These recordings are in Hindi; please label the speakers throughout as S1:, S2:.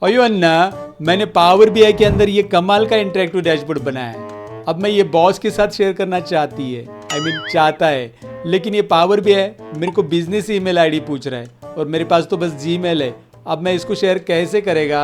S1: अयो अन्ना, मैंने पावर बीआई के अंदर ये कमाल का इंटरेक्टिव डैशबोर्ड बनाया है। अब मैं ये बॉस के साथ शेयर करना चाहती है, चाहता है, लेकिन ये पावर बीआई मेरे को बिजनेस ईमेल आईडी पूछ रहा है और मेरे पास तो बस जीमेल है। अब मैं इसको शेयर कैसे करेगा?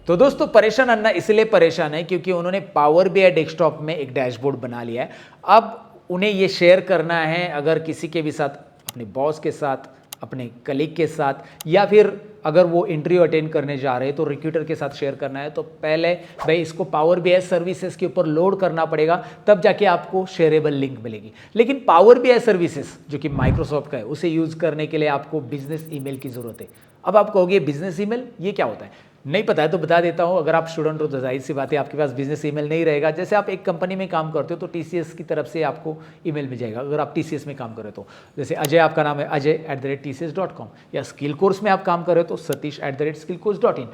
S2: तो दोस्तों परेशान अन्ना इसलिए परेशान है क्योंकि उन्होंने पावर बीआई डेस्कटॉप में एक डैशबोर्ड बना लिया है। अब उन्हें ये शेयर करना है अगर किसी के भी साथ, अपने बॉस के साथ, अपने कलीग के साथ, या फिर अगर वो इंटरव्यू अटेंड करने जा रहे हैं तो रिक्रूटर के साथ शेयर करना है, तो पहले भाई इसको पावर बीआई सर्विसेज के ऊपर लोड करना पड़ेगा, तब जाके आपको शेयरेबल लिंक मिलेगी। लेकिन पावर बीआई सर्विसेज जो कि माइक्रोसॉफ्ट का है, उसे यूज करने के लिए आपको बिजनेस ईमेल की जरूरत है। अब आप कहोगे बिजनेस ईमेल ये क्या होता है? नहीं पता है तो बता देता हूँ। अगर आप स्टूडेंट हो तो जाहिर सी बात है आपके पास बिजनेस ईमेल नहीं रहेगा। जैसे आप एक कंपनी में काम करते हो तो टीसीएस की तरफ से आपको ईमेल मिल जाएगा अगर आप टीसीएस में काम कर रहे हो तो। जैसे अजय, आपका नाम है ajay@tcs.com, या स्किल कोर्स में आप काम कर रहे हो तो satish@skillcourse.in।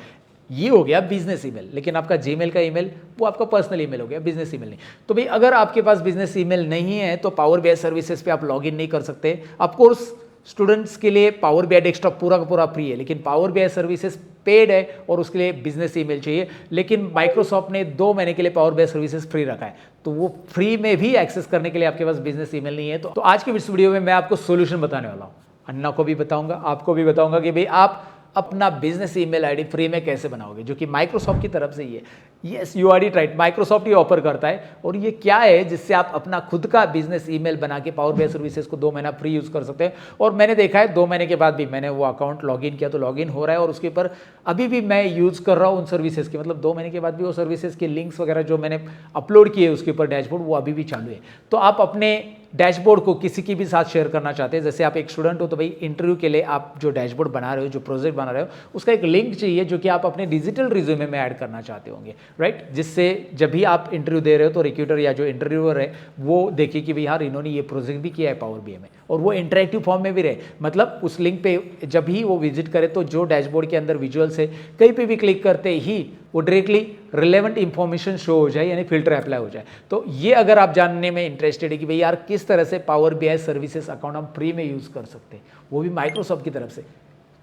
S2: ये हो गया बिजनेस ईमेल। लेकिन आपका जीमेल का ईमेल वो आपका पर्सनल ईमेल हो गया, बिजनेस ईमेल नहीं। तो भाई अगर आपके पास बिजनेस ईमेल नहीं है तो पावर बीआई सर्विसेज पे आप लॉगिन नहीं कर सकते। ऑफकोर्स स्टूडेंट्स के लिए पावर बीआई डेस्कटॉप पूरा का पूरा फ्री है, लेकिन पावर बीआई सर्विसेज पेड है और उसके लिए बिजनेस ईमेल चाहिए। लेकिन माइक्रोसॉफ्ट ने 2 महीने के लिए पावर बीआई सर्विसेज फ्री रखा है, तो वो फ्री में भी एक्सेस करने के लिए आपके पास बिजनेस ईमेल नहीं है। तो आज की इस वीडियो में मैं आपको सोल्यूशन बताने वाला हूँ। अन्ना को भी बताऊंगा, आपको भी बताऊंगा कि भाई आप अपना बिजनेस ईमेल आईडी फ्री में कैसे बनाओगे, जो कि माइक्रोसॉफ्ट की तरफ से ही है। Yes, you are right, Microsoft ये ऑफर करता है। और ये क्या है जिससे आप अपना खुद का बिजनेस ईमेल बना के पावर बीआई सर्विसेज को 2 महीना फ्री यूज कर सकते हैं। और मैंने देखा है 2 महीने के बाद भी मैंने वो अकाउंट लॉगिन किया तो लॉगिन हो रहा है और उसके ऊपर अभी भी मैं यूज कर रहा हूँ उन सर्विसेज के। मतलब 2 महीने के बाद भी वो सर्विसेज के लिंक्स वगैरह जो मैंने अपलोड किए उसके ऊपर डैशबोर्ड, वो अभी भी चालू है। तो आप अपने डैशबोर्ड को किसी की भी साथ शेयर करना चाहते हैं, जैसे आप एक स्टूडेंट हो तो भाई इंटरव्यू के लिए आप जो डैशबोर्ड बना रहे हो, जो प्रोजेक्ट बना रहे हो, उसका एक लिंक चाहिए जो कि आप अपने डिजिटल रिज्यूमे में ऐड करना चाहते होंगे, राइट? जिससे जब भी आप इंटरव्यू दे रहे हो तो रिक्रूटर या जो इंटरव्यूअर है वो देखे कि भाई यार इन्होंने ये प्रोजेक्ट भी किया है पावर बीआई में, और वो इंटरेक्टिव फॉर्म में भी रहे। मतलब उस लिंक पे जब भी वो विजिट करे तो जो डैशबोर्ड के अंदर विजुअल्स है, कहीं पे भी क्लिक करते ही वो डायरेक्टली रिलेवेंट इंफॉर्मेशन शो हो जाए, यानी फिल्टर अप्लाई हो जाए। तो ये अगर आप जानने में इंटरेस्टेड है कि भाई यार किस तरह से पावर बीआई सर्विसेज अकाउंट हम फ्री में यूज कर सकते हैं, वो भी माइक्रोसॉफ्ट की तरफ से,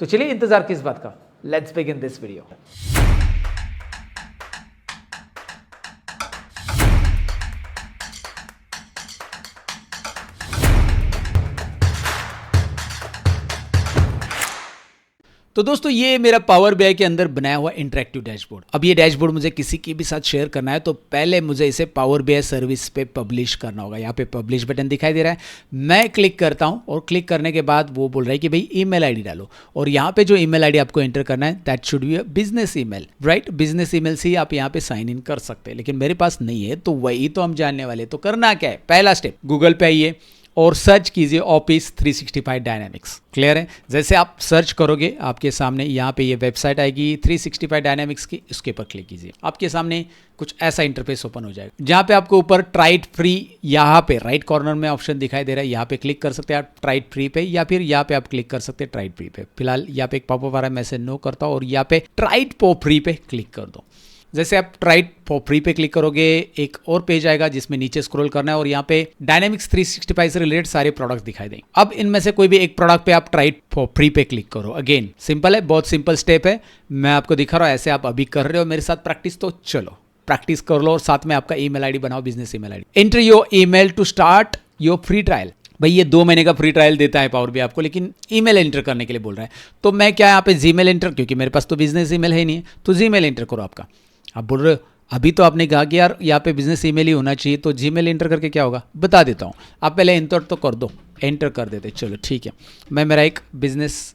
S2: तो चलिए इंतजार किस बात का, लेट्स बिगिन दिस वीडियो।
S1: तो दोस्तों ये मेरा पावर बीआई के अंदर बनाया हुआ इंटरेक्टिव डैशबोर्ड। अब ये डैशबोर्ड मुझे किसी के भी साथ शेयर करना है तो पहले मुझे इसे पावर बीआई सर्विस पे पब्लिश करना होगा। यहाँ पे पब्लिश बटन दिखाई दे रहा है, मैं क्लिक करता हूँ और क्लिक करने के बाद वो बोल रहा है कि भाई ईमेल आईडी डालो, और यहाँ पे जो ईमेल आईडी आपको एंटर करना है that should be a business email, right? Business email से ही आप यहाँ पे साइन इन कर सकते हैं, लेकिन मेरे पास नहीं है तो वही तो हम जानने वाले। तो करना क्या है, पहला स्टेप, गूगल पे आइए और सर्च कीजिए ऑफिस 365 डायनामिक्स। क्लियर है? जैसे आप सर्च करोगे आपके सामने यहाँ पे ये वेबसाइट आएगी 365 डायनामिक्स की, उसके ऊपर क्लिक कीजिए, आपके सामने कुछ ऐसा इंटरफेस ओपन हो जाएगा जहाँ पे आपको ऊपर ट्राइड फ्री, यहाँ पे राइट कॉर्नर में ऑप्शन दिखाई दे रहा है, यहाँ पे क्लिक कर सकते हैं आप ट्राइड फ्री पे, या फिर यहाँ पे आप क्लिक कर सकते हैं ट्राइड फ्री पे। फिलहाल यहाँ पे एक पॉपअप आ रहा है, मैं इसे नो करता हूँ और यहाँ पे ट्राइड फॉर फ्री पे क्लिक कर दो। जैसे आप ट्राइड फॉर फ्री पे क्लिक करोगे एक और पेज आएगा जिसमें नीचे स्क्रॉल करना है और यहाँ पे डायनामिक्स 365 से रिलेटेड सारे प्रोडक्ट्स दिखाई देंगे। अब इनमें से कोई भी एक प्रोडक्ट पे आप ट्राइड फॉर फ्री पे क्लिक करो। अगेन सिंपल है, बहुत सिंपल स्टेप है, मैं आपको दिखा रहा हूँ, ऐसे आप अभी कर रहे हो मेरे साथ प्रैक्टिस, तो चलो प्रैक्टिस कर लो और साथ में आपका ईमेल आईडी बनाओ, business email ID. Enter your email to start your free trial. भाई ये 2 महीने का फ्री ट्रायल देता है पावर बीआई आपको, लेकिन ईमेल एंटर करने के लिए बोल रहा है। तो मैं क्या यहाँ पे जीमेल एंटर, क्योंकि मेरे पास तो बिजनेस ईमेल है नहीं है, तो जीमेल एंटर करो आपका। आप बोल रहे हो अभी तो आपने कहा कि यार यहाँ पे बिजनेस ईमेल ही होना चाहिए, तो जीमेल एंटर करके क्या होगा बता देता हूँ। आप पहले एंटर तो कर दो, एंटर कर देते, चलो ठीक है। मैं मेरा एक बिजनेस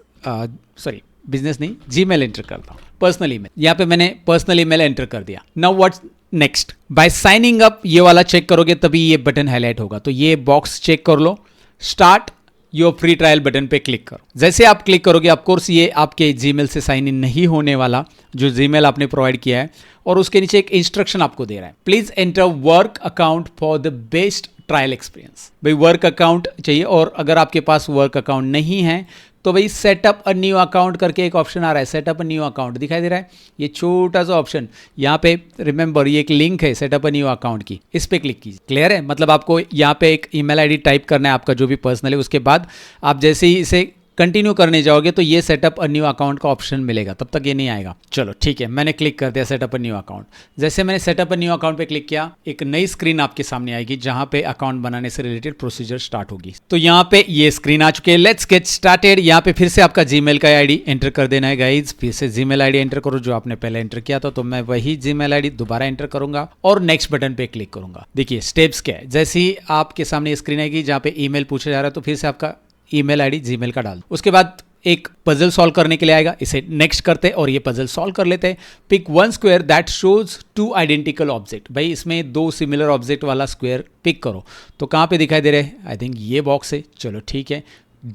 S1: नहीं, जीमेल एंटर करता हूँ, पर्सनल ईमेल। यहाँ पे मैंने पर्सनल ईमेल एंटर कर दिया। Now what's next, by signing up ये वाला चेक करोगे तभी ये बटन हाईलाइट होगा, तो ये बॉक्स चेक कर लो, start your free trial button पे क्लिक करो। जैसे आप क्लिक करोगे ऑफकोर्स ये आपके जीमेल से साइन इन नहीं होने वाला, जो जीमेल आपने प्रोवाइड किया है, और उसके नीचे एक इंस्ट्रक्शन आपको दे रहा है, please enter work account for the best trial experience. भाई वर्क अकाउंट चाहिए, और अगर आपके पास वर्क अकाउंट नहीं है तो भाई सेटअप अ न्यू अकाउंट करके एक ऑप्शन आ रहा है, सेटअप अ न्यू अकाउंट दिखाई दे रहा है, ये छोटा सा ऑप्शन यहाँ पे, रिमेंबर ये एक लिंक है सेटअप अ न्यू अकाउंट की, इस पे क्लिक कीजिए। क्लियर है? मतलब आपको यहाँ पे एक ईमेल आईडी टाइप करना है आपका जो भी पर्सनल है, उसके बाद आप जैसे ही इसे कंटिन्यू करने जाओगे तो ये सेटअप अ न्यू अकाउंट का ऑप्शन मिलेगा, तब तक ये नहीं आएगा। चलो ठीक है, मैंने क्लिक कर दिया सेटअप अ न्यू अकाउंट। जैसे मैंने सेटअप अ न्यू अकाउंट पे क्लिक किया, एक नई स्क्रीन आपके सामने आएगी जहां पे अकाउंट बनाने से रिलेटेड प्रोसीजर स्टार्ट होगी। तो यहाँ पे ये स्क्रीन आ चुकी है। Let's get started. यहाँ पे फिर से आपका जीमेल का आईडी एंटर कर देना है गाइज। फिर से जीमेल आईडी एंटर करो जो आपने पहले एंटर किया था, तो मैं वही जीमेल आईडी दोबारा एंटर करूंगा और नेक्स्ट बटन पे क्लिक करूंगा। देखिए स्टेप्स क्या है, जैसे ही आपके सामने स्क्रीन आएगी जहां पे ईमेल पूछा जा रहा है, तो फिर से आपका ईमेल आईडी जीमेल का डाल। उसके बाद एक पजल सॉल्व करने के लिए आएगा, इसे नेक्स्ट करते और ये पजल सॉल्व कर लेते हैं। Pick one square that shows two identical object. भाई इसमें दो सिमिलर ऑब्जेक्ट वाला स्क्वायर पिक करो। तो कहाँ पे दिखाई दे रहे हैं? आई थिंक ये बॉक्स है। चलो ठीक है,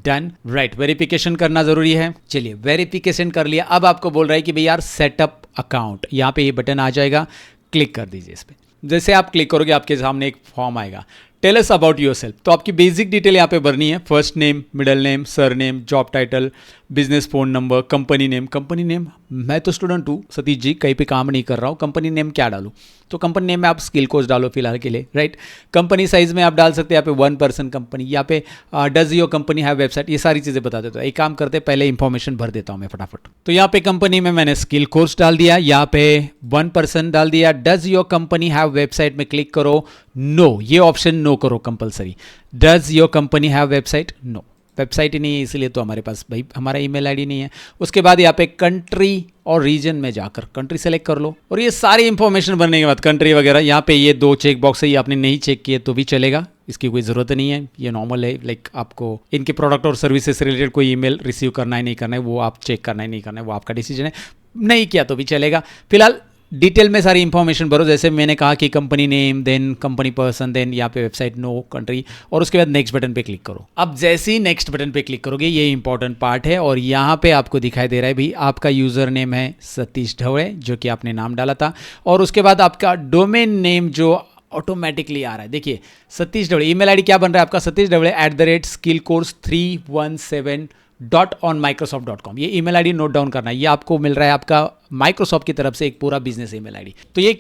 S1: डन। राइट, वेरिफिकेशन करना जरूरी है। चलिए वेरिफिकेशन कर लिया। अब आपको बोल रहा है कि भाई यार सेटअप अकाउंट, यहाँ पे ये बटन आ जाएगा, क्लिक कर दीजिए इस पर। जैसे आप क्लिक करोगे आपके सामने एक फॉर्म आएगा, टेल अस अबाउट योरसेल्फ। तो आपकी बेसिक डिटेल यहाँ पे भरनी है, first name, middle name, sir name, job title, business phone number, company name. Company name, मैं तो स्टूडेंट हूँ सतीश जी, कहीं पे काम नहीं कर रहा हूँ, कंपनी नेम क्या डालूँ? तो कंपनी नेम में आप स्किल कोर्स डालो फिलहाल के लिए, राइट। कंपनी साइज में आप डाल सकते हैं यहाँ पे 1 पर्सन कंपनी, यहाँ पे does your company have website, ये सारी चीज़ें बता देता हूँ। एक काम करते हैं, पहले इंफॉर्मेशन भर देता हूँ मैं फटाफट। तो यहाँ पे कंपनी में मैंने स्किल कोर्स डाल दिया, यहाँ पे 1 पर्सन डाल दिया। Does your company have website में क्लिक करो, नो, ये ऑप्शन नो करो compulsory. Does your company have website? No, website ही नहीं है इसलिए तो हमारे पास भाई हमारा ईमेल आईडी नहीं है। उसके बाद यहाँ पे कंट्री और रीजन में जाकर कंट्री सेलेक्ट कर लो और ये सारी इंफॉर्मेशन भरने के बाद कंट्री वगैरह, यहाँ पे ये 2 चेक बॉक्स है, ये आपने नहीं चेक किए तो भी चलेगा, इसकी कोई ज़रूरत नहीं है, ये नॉर्मल है। लाइक आपको इनके प्रोडक्ट और सर्विसेज से रिलेटेड कोई ईमेल रिसीव करना है नहीं करना है, वो आप चेक करना है नहीं करना है, वो आपका डिसीजन है। नहीं किया तो भी चलेगा। फिलहाल डिटेल में सारी इंफॉर्मेशन भरो, जैसे मैंने कहा कि company name, then company person, then यहाँ पे वेबसाइट, नो, कंट्री, और उसके बाद नेक्स्ट बटन पे क्लिक करो। अब जैसे ही नेक्स्ट बटन पे क्लिक करोगे, ये इंपॉर्टेंट पार्ट है और यहाँ पे आपको दिखाई दे रहा है भाई आपका यूजर नेम है सतीश ढवड़े, जो कि आपने नाम डाला था, और उसके बाद आपका डोमेन नेम जो ऑटोमेटिकली आ रहा है। देखिए सतीश ढवड़े, ईमेल आईडी क्या बन रहा है आपका? सतीश ढवड़े @skillcourse317.onmicrosoft.com। ये ईमेल आईडी नोट डाउन करना है, ये आपको मिल रहा है आपका माइक्रोसॉफ्ट की तरफ से एक पूरा बिजनेस ईमेल आईडी। तो ये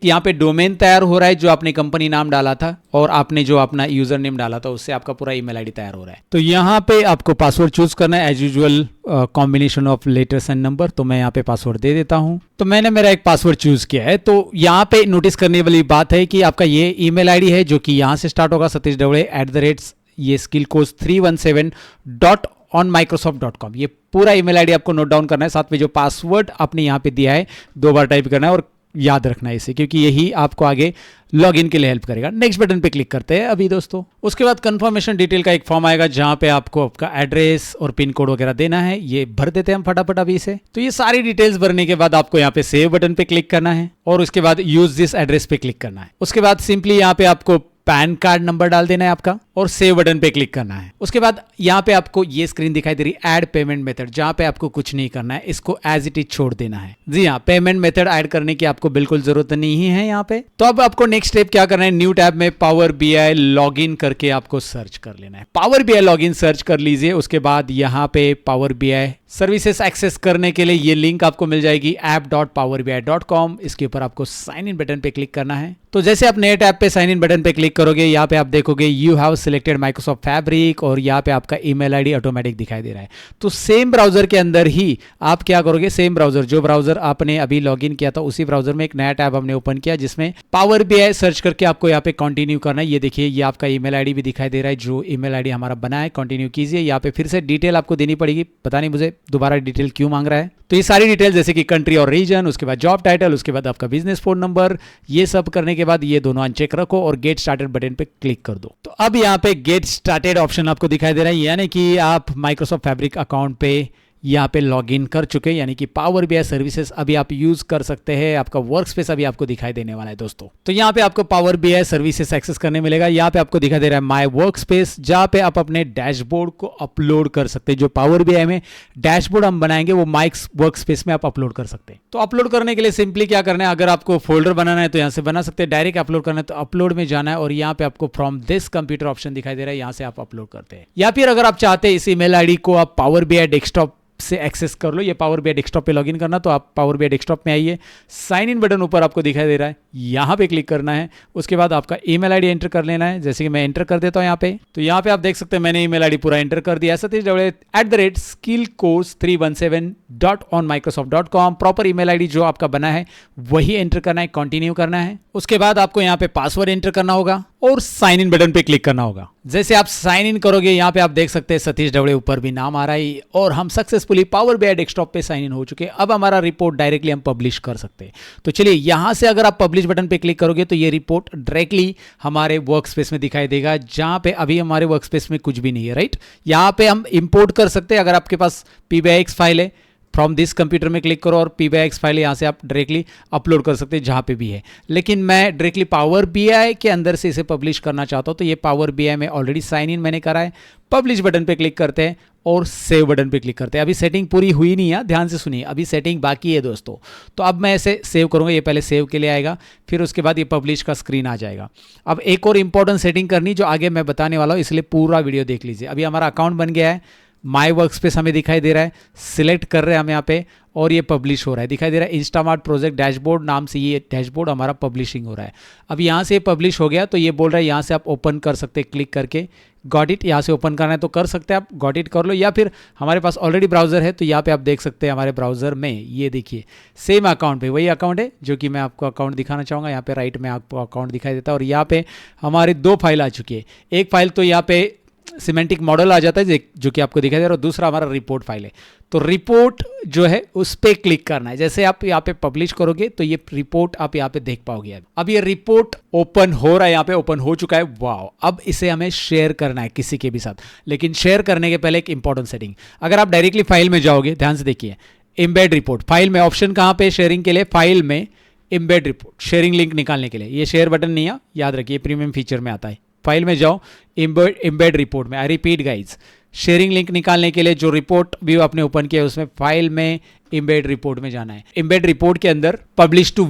S1: यहाँ पे डोमेन तैयार हो रहा है, जो आपने कंपनी नाम डाला था और आपने जो अपना यूजर नेम डाला था उससे आपका पूरा ईमेल आईडी तैयार हो रहा है। तो यहाँ पे आपको पासवर्ड चूज करना है, as usual combination of letters and number. तो मैं यहाँ पे पासवर्ड दे देता हूँ। तो मैंने मेरा एक पासवर्ड चूज किया है। तो यहाँ पे नोटिस करने वाली बात है कि आपका ये ईमेल आईडी है जो कि यहाँ से स्टार्ट होगा, सतीश ढवड़े ये skillcourse317.onmicrosoft.com। ये पूरा ईमेल आईडी आपको नोट डाउन करना है, साथ में जो पासवर्ड आपने यहाँ पे दिया है 2 बार टाइप करना है और याद रखना है इसे, क्योंकि यही आपको आगे लॉगिन के लिए हेल्प करेगा। नेक्स्ट बटन पे क्लिक करते हैं अभी दोस्तों। उसके बाद कंफर्मेशन डिटेल का एक फॉर्म आएगा जहां पे आपको आपका एड्रेस और पिन कोड वगैरह देना है, ये भर देते हैं हम फटाफट अभी इसे। तो ये सारी डिटेल्स भरने के बाद आपको यहाँ पे सेव बटन पे क्लिक करना है और उसके बाद यूज दिस एड्रेस पे क्लिक करना है। उसके बाद सिंपली यहाँ पे आपको पैन कार्ड नंबर डाल देना है आपका और सेव बटन पे क्लिक करना है। उसके बाद यहाँ पे आपको ये स्क्रीन दिखाई दे रही है ऐड पेमेंट मेथड, जहाँ पे आपको कुछ नहीं करना है, इसको एज इट इज छोड़ देना है। जी हाँ, पेमेंट मेथड ऐड करने की आपको बिल्कुल जरूरत नहीं है यहाँ पे। तो अब आपको नेक्स्ट स्टेप क्या करना है, न्यू टैब में पावर बीआई लॉगिन करके आपको सर्च कर लेना है। पावर बीआई लॉगिन सर्च कर लीजिए। उसके बाद यहाँ पे पावर बीआई सर्विसेज एक्सेस करने के लिए ये लिंक आपको मिल जाएगी app.powerbi.com। इसके ऊपर आपको साइन इन बटन पे क्लिक करना है। तो जैसे आप नए टैब पे साइन इन बटन पे क्लिक करोगे, यहाँ पे आप देखोगे you have selected Microsoft fabric और यहाँ पे आपका ईमेल आईडी ऑटोमेटिक दिखाई दे रहा है। तो सेम ब्राउजर के अंदर ही आप क्या करोगे, सेम ब्राउजर जो ब्राउजर आपने अभी लॉगिन किया था उसी ब्राउजर में एक नया टैब हमने ओपन किया जिसमें पावर बीआई सर्च करके आपको यहाँ पे कंटिन्यू करना है। ये देखिए ये आपका ईमेल आईडी भी दिखाई दे रहा है, जो ईमेल आईडी हमारा बना है। कंटिन्यू कीजिए। यहाँ पे फिर से डिटेल आपको देनी पड़ेगी, पता नहीं मुझे दोबारा डिटेल क्यों मांग रहा है। तो ये सारी डिटेल जैसे कि कंट्री और रीजन, उसके बाद जॉब टाइटल, उसके बाद आपका बिजनेस फोन नंबर, ये सब करने के बाद ये दोनों अनचेक रखो और गेट स्टार्टेड बटन पे क्लिक कर दो। तो अब यहाँ पे गेट स्टार्टेड ऑप्शन आपको दिखाई दे रहा है, यानी कि आप माइक्रोसॉफ्ट फैब्रिक अकाउंट पे यहाँ पे लॉगिन कर चुके हैं, यानी कि पावर बीआई सर्विसेज अभी आप यूज कर सकते हैं। आपका वर्क स्पेस अभी आपको दिखाई देने वाला है दोस्तों। तो यहाँ पे आपको पावर बीआई सर्विसेज एक्सेस करने मिलेगा। यहाँ पे आपको दिखाई दे रहा है माय वर्क स्पेस, जहाँ पे आप अपने डैशबोर्ड को अपलोड कर सकते हैं। जो पावर बीआई में डैशबोर्ड हम बनाएंगे वो माइक्स वर्क स्पेस में आप अपलोड कर सकते हैं। तो अपलोड करने के लिए सिंपली क्या करना है, अगर आपको फोल्डर बनाना है तो यहाँ से बना सकते हैं, डायरेक्ट अपलोड करना है तो अपलोड में जाना है और यहाँ पे आपको फ्रॉम दिस कंप्यूटर ऑप्शन दिखाई दे रहा है, यहाँ से आप अपलोड करते हैं। या फिर अगर आप चाहते हैं इस ईमेल आईडी को आप पावर बीआई डेस्कटॉप से एक्सेस कर लो। ये पावर बीआई डेस्कटॉप पे लॉगिन करना, तो आप पावर बीआई डेस्कटॉप में आइए, साइन इन बटन ऊपर आपको दिखाई दे रहा है, यहाँ पे क्लिक करना है। उसके बाद आपका ईमेल आईडी एंटर कर लेना है, जैसे कि मैं एंटर कर देता हूँ यहाँ पे। तो यहाँ पे आप देख सकते हैं मैंने ईमेल आईडी पूरा एंटर कर दिया, satish@skillcourse317.onmicrosoft.com। प्रॉपर ईमेल आईडी जो आपका बना है वही एंटर करना है, कंटिन्यू करना है। उसके बाद आपको यहाँ पे पासवर्ड एंटर करना होगा और साइन इन बटन पे क्लिक करना होगा। जैसे आप साइन इन करोगे यहाँ पे आप देख सकते हैं सतीश ढवड़े ऊपर भी नाम आ रहा है और हम सक्सेसफुली पावर बीआई डेस्कटॉप पे साइन इन हो चुके हैं। अब हमारा रिपोर्ट डायरेक्टली हम पब्लिश कर सकते हैं। तो चलिए यहाँ से अगर आप पब्लिश बटन पे क्लिक करोगे तो ये रिपोर्ट डायरेक्टली हमारे वर्क स्पेस में दिखाई देगा, जहाँ पे अभी हमारे वर्क स्पेस में कुछ भी नहीं है, राइट। यहाँ पे हम इंपोर्ट कर सकते हैं। अगर आपके पास PBIX फाइल है, फ्रॉम दिस कंप्यूटर में क्लिक करो और PBIX फाइल यहाँ से आप डायरेक्टली अपलोड कर सकते हैं जहाँ पे भी है। लेकिन मैं डायरेक्टली पावर बीआई के अंदर से इसे पब्लिश करना चाहता हूँ, तो ये पावर बीआई में ऑलरेडी साइन इन मैंने करा है। पब्लिश बटन पे क्लिक करते हैं और सेव बटन पे क्लिक करते हैं। अभी सेटिंग पूरी हुई नहीं है, ध्यान से सुनिए, अभी सेटिंग बाकी है दोस्तों। तो अब मैं इसे सेव करूँगा, ये पहले सेव के लिए आएगा, फिर उसके बाद ये पब्लिश का स्क्रीन आ जाएगा। अब एक और इंपॉर्टेंट सेटिंग करनी जो आगे मैं बताने वाला हूँ, इसलिए पूरा वीडियो देख लीजिए। अभी हमारा अकाउंट बन गया है, माई वर्क स्पेस हमें दिखाई दे रहा है, सिलेक्ट कर रहे हैं हम यहाँ पे और ये पब्लिश हो रहा है, दिखाई दे रहा है इंस्टामार्ट प्रोजेक्ट डैशबोर्ड नाम से ये डैशबोर्ड हमारा पब्लिशिंग हो रहा है। अब यहाँ से पब्लिश हो गया तो ये बोल रहा है यहाँ से आप ओपन कर सकते हैं, क्लिक करके गॉट इट, यहाँ से ओपन करना है तो कर सकते हैं आप, गॉट इट कर लो। या फिर हमारे पास ऑलरेडी ब्राउजर है तो यहाँ पे आप देख सकते हैं हमारे ब्राउजर में ये देखिए सेम अकाउंट पे वही अकाउंट है जो कि मैं आपको अकाउंट दिखाना चाहूँगा। यहाँ पे राइट में आपको अकाउंट दिखाई देता है और यहाँ पे हमारी 2 फाइल आ चुकी है। एक फाइल तो यहाँ पे सिमेंटिक मॉडल आ जाता है जो कि आपको दिखाई दे रहा है और दूसरा हमारा रिपोर्ट फाइल है। तो रिपोर्ट जो है उस पर क्लिक करना है। जैसे आप यहाँ पे पब्लिश करोगे तो ये रिपोर्ट आप यहाँ पे देख पाओगे। अब ये रिपोर्ट ओपन हो रहा है, यहाँ पे ओपन हो चुका है। वाओ, अब इसे हमें शेयर करना है किसी के भी साथ। लेकिन शेयर करने के पहले एक इंपॉर्टेंट सेटिंग, अगर आप डायरेक्टली फाइल में जाओगे, ध्यान से देखिए, एम्बेड रिपोर्ट फाइल में ऑप्शन कहाँ पे शेयरिंग के लिए, फाइल में एम्बेड रिपोर्ट शेयरिंग लिंक निकालने के लिए। ये शेयर बटन नहीं है, याद रखिए, प्रीमियम फीचर में आता है। फाइल में जाओ, एम्बेड रिपोर्ट में, I repeat guys, sharing link निकालने के लिए जो रिपोर्ट व्यू आपने ओपन किया उसमें फाइल में एम्बेड रिपोर्ट में जाना है। एम्बेड रिपोर्ट के अंदर पब्लिश टू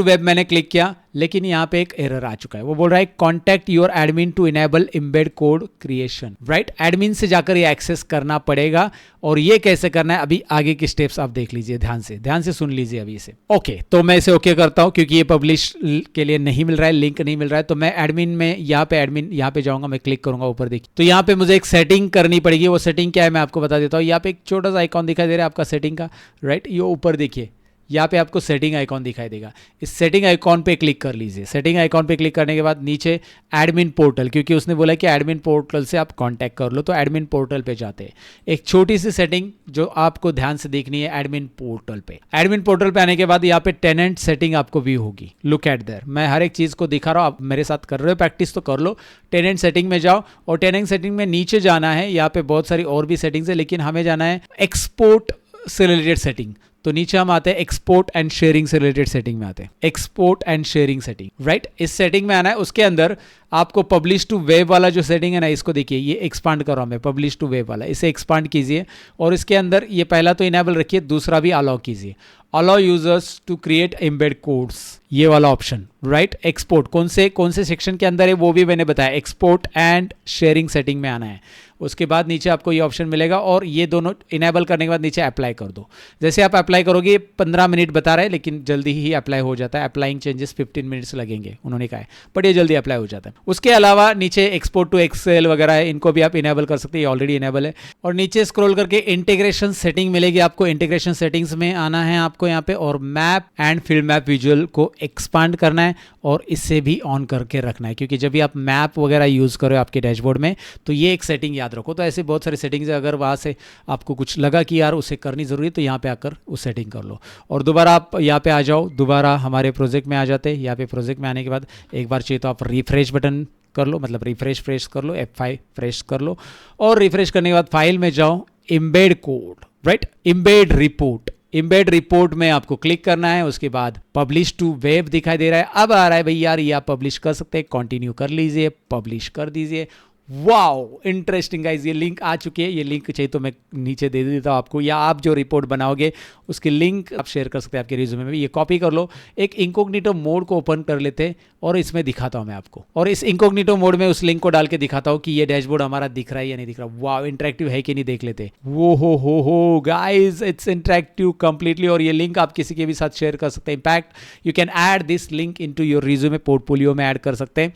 S1: वेब मैंने क्लिक किया, लेकिन यहाँ पे एक एरर आ चुका है। वो बोल रहा है contact your admin to enable embed code creation, right. Admin से जाकर ये एक्सेस करना पड़ेगा और ये कैसे करना है अभी आगे के स्टेप्स आप देख लीजिए, ध्यान से सुन लीजिए अभी इसे। ओके, तो मैं इसे ओके करता हूँ क्योंकि ये पब्लिश के लिए नहीं मिल रहा है, लिंक नहीं मिल रहा है। तो मैं एडमिन में यहाँ पे जाऊंगा, मैं क्लिक करूंगा ऊपर, देखिए तो यहाँ पे मुझे एक सेटिंग करनी पड़ेगी। वो सेटिंग क्या है मैं आपको बता देता हूँ। यहाँ पे एक छोटा सा आइकॉन दिखाई दे रहा है आपका सेटिंग का, राइट। ये ऊपर देखिए, यहाँ पे आपको सेटिंग आइकॉन दिखाई देगा, इस सेटिंग आइकॉन पे क्लिक कर लीजिए। सेटिंग आइकॉन पे क्लिक करने के बाद नीचे एडमिन पोर्टल, क्योंकि उसने बोला कि एडमिन पोर्टल से आप कांटेक्ट कर लो, तो एडमिन पोर्टल पे जाते हैं। एक छोटी सी सेटिंग जो आपको ध्यान से देखनी है एडमिन पोर्टल पे। एडमिन पोर्टल पे आने के बाद यहाँ पे टेनेंट सेटिंग आपको व्यू होगी, लुक एट देयर। मैं हर एक चीज़ को दिखा रहा हूँ, आप मेरे साथ कर रहे हो प्रैक्टिस तो कर लो। टेनेंट सेटिंग में जाओ और टेनेंट सेटिंग में नीचे जाना है। यहाँ पे बहुत सारी और भी सेटिंग्स है, लेकिन हमें जाना है एक्सपोर्ट से रिलेटेड सेटिंग। तो नीचे हम आते हैं एक्सपोर्ट एंड शेयरिंग से रिलेटेड सेटिंग में आते हैं, export and sharing setting, right. इस सेटिंग में आना है। उसके अंदर आपको पब्लिश टू वेब वाला जो सेटिंग है ना, इसको देखिए, ये एक्सपांड कर रहा हूं मैं, पब्लिश टू वेब वाला, इसे एक्सपांड कीजिए और इसके अंदर ये पहला तो इनेबल रखिए, दूसरा भी अलाउ कीजिए, allow users to create embed codes, ये वाला ऑप्शन, राइट। एक्सपोर्ट कौन से सेक्शन के अंदर है वो भी मैंने बताया, एक्सपोर्ट एंड शेयरिंग सेटिंग में आना है। उसके बाद नीचे आपको ये ऑप्शन मिलेगा और ये दोनों इनेबल करने के बाद नीचे अप्लाई कर दो। जैसे आप अप्लाई करोगे 15 मिनट बता रहा है, लेकिन जल्दी ही अप्लाई हो जाता है। अप्लाइंग चेंजेस 15 मिनट्स लगेंगे उन्होंने कहा है, बट ये जल्दी अप्लाई हो जाता है। उसके अलावा नीचे एक्सपोर्ट टू एक्सेल वगैरह है, इनको भी आप इनेबल कर सकते हैं, ये ऑलरेडी इनेबल है। और नीचे स्क्रॉल करके इंटीग्रेशन सेटिंग मिलेगी आपको, इंटीग्रेशन सेटिंग्स में आना है आपको यहाँ पे, और map and field map visual को एक्सपांड करना है और इससे भी ऑन करके रखना है, क्योंकि जब भी आप मैप वगैरह यूज करो आपके डैशबोर्ड में तो ये एक सेटिंग याद रखो। तो ऐसे बहुत सारी सेटिंग्स है, अगर वहाँ से आपको कुछ लगा कि यार उसे करनी जरूरी है तो यहाँ पे आकर उस सेटिंग कर लो। और दोबारा आप यहाँ पे आ जाओ, दोबारा हमारे प्रोजेक्ट में आ जाते हैं। यहाँ पे प्रोजेक्ट में आने के बाद एक बार चाहिए तो आप रिफ्रेश बटन कर लो, मतलब रिफ्रेश प्रेस कर लो, F5 प्रेस कर लो और रिफ्रेश करने के बाद फाइल में जाओ, embed code, right, embed report में आपको क्लिक करना है। उसके बाद पब्लिश टू वेब दिखाई दे रहा है, अब आ रहा है भाई यार ये आप पब्लिश कर सकते हैं, कंटिन्यू कर लीजिए, पब्लिश कर दीजिए। वाओ इंटरेस्टिंग गाइज, ये लिंक आ चुकी है। ये लिंक चाहिए तो मैं नीचे दे देता हूँ आपको, या आप जो रिपोर्ट बनाओगे उसकी लिंक आप शेयर कर सकते हैं आपके रिज्यूमे में। ये कॉपी कर लो, एक इंकोग्निटो मोड को ओपन कर लेते हैं और इसमें दिखाता हूँ मैं आपको, और इस इंकोग्निटो मोड में उस लिंक को डाल के दिखाता हूँ कि ये डैशबोर्ड हमारा दिख रहा है या नहीं दिख रहा। वाओ इंटरेक्टिव है कि नहीं देख लेते। वो हो गाइज, इट्स इंटरेक्टिव कंप्लीटली, और ये लिंक आप किसी के भी साथ शेयर कर सकते हैं। In fact you can add this link into your resume, portfolio में ऐड कर सकते हैं।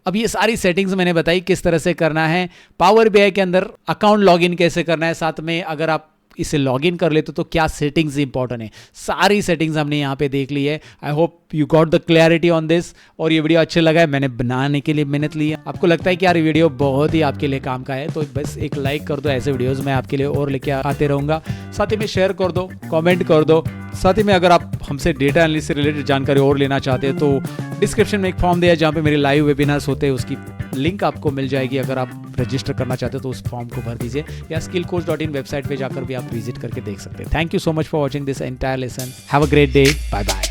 S1: अब ये सारी सेटिंग्स मैंने बताई किस तरह से करना है। पावर बीआई के अंदर अकाउंट लॉगिन कैसे करना है, साथ में अगर आप इसे लॉगिन कर लेते तो क्या सेटिंग्स इंपॉर्टेंट है, सारी सेटिंग्स हमने यहाँ पे देख ली है। I hope you got the clarity on this, और ये वीडियो अच्छा लगा है, मैंने बनाने के लिए मेहनत ली है। आपको लगता है कि यार वीडियो बहुत ही आपके लिए काम का है तो बस एक लाइक कर दो, ऐसे वीडियोस मैं आपके लिए और लेके आते रहूँगा। साथ ही में शेयर कर दो, कमेंट कर दो। साथ ही में अगर आप हमसे डेटा एनालिसिस से रिलेटेड जानकारी और लेना चाहते हैं तो डिस्क्रिप्शन में एक फॉर्म दिया है जहाँ पे मेरे लाइव वेबिनार्स होते हैं, उसकी लिंक आपको मिल जाएगी। अगर आप रजिस्टर करना चाहते हो तो उस फॉर्म को भर दीजिए, या skillcoach.in वेबसाइट पे जाकर भी आप विजिट करके देख सकते हैं। Thank you so much for watching this entire lesson. Have a great day, bye bye.